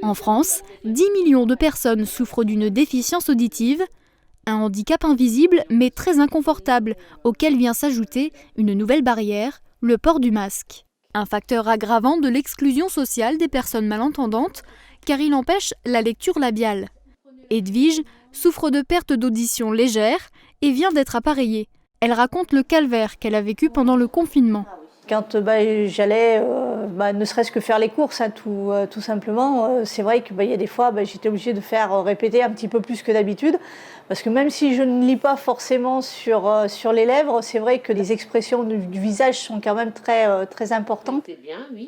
En France, 10 millions de personnes souffrent d'une déficience auditive, un handicap invisible mais très inconfortable, auquel vient s'ajouter une nouvelle barrière, le port du masque. Un facteur aggravant de l'exclusion sociale des personnes malentendantes, car il empêche la lecture labiale. Edwige souffre de perte d'audition légère et vient d'être appareillée. Elle raconte le calvaire qu'elle a vécu pendant le confinement. Quand j'allais, ne serait-ce que faire les courses, tout simplement, c'est vrai qu'il y a des fois, j'étais obligée de faire répéter un petit peu plus que d'habitude. Parce que même si je ne lis pas forcément sur les lèvres, c'est vrai que les expressions du visage sont quand même très importantes.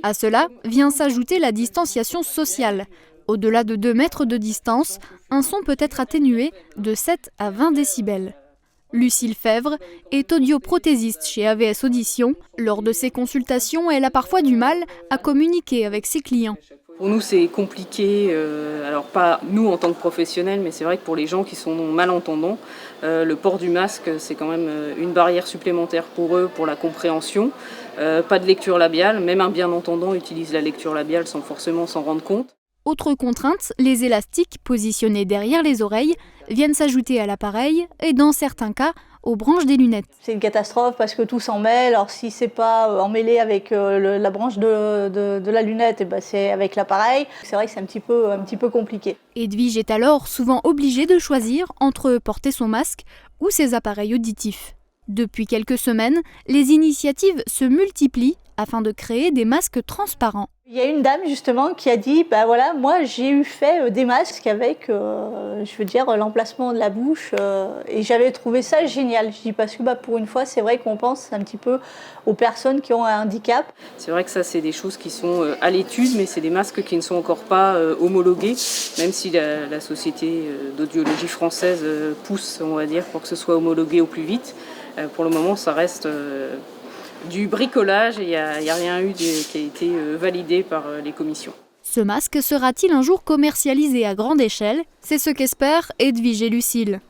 À cela vient s'ajouter la distanciation sociale. Au-delà de 2 mètres de distance, un son peut être atténué de 7 à 20 décibels. Lucille Fèvre est audioprothésiste chez AVS Audition. Lors de ses consultations, elle a parfois du mal à communiquer avec ses clients. Pour nous, c'est compliqué, alors pas nous en tant que professionnels, mais c'est vrai que pour les gens qui sont malentendants, le port du masque, c'est quand même une barrière supplémentaire pour eux, pour la compréhension. Pas de lecture labiale, même un bien entendant utilise la lecture labiale sans forcément s'en rendre compte. Autre contrainte, les élastiques positionnés derrière les oreilles viennent s'ajouter à l'appareil et dans certains cas aux branches des lunettes. C'est une catastrophe parce que tout s'en mêle. Alors si c'est pas emmêlé avec la branche de la lunette, c'est avec l'appareil. C'est vrai que c'est un petit peu compliqué. Edwige est alors souvent obligée de choisir entre porter son masque ou ses appareils auditifs. Depuis quelques semaines, les initiatives se multiplient afin de créer des masques transparents. Il y a une dame justement qui a dit moi j'ai eu fait des masques avec l'emplacement de la bouche et j'avais trouvé ça génial. Je dis parce que pour une fois c'est vrai qu'on pense un petit peu aux personnes qui ont un handicap. C'est vrai que ça c'est des choses qui sont à l'étude, mais c'est des masques qui ne sont encore pas homologués, même si la société d'audiologie française pousse, on va dire, pour que ce soit homologué au plus vite. Pour le moment ça reste du bricolage et il n'y a rien eu qui a été validé par les commissions. Ce masque sera-t-il un jour commercialisé à grande échelle? C'est ce qu'espèrent Edwige et Lucille.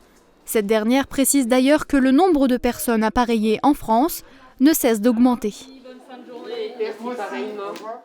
Cette dernière précise d'ailleurs que le nombre de personnes appareillées en France ne cesse d'augmenter. Bonne fin de journée. Merci, pareillement.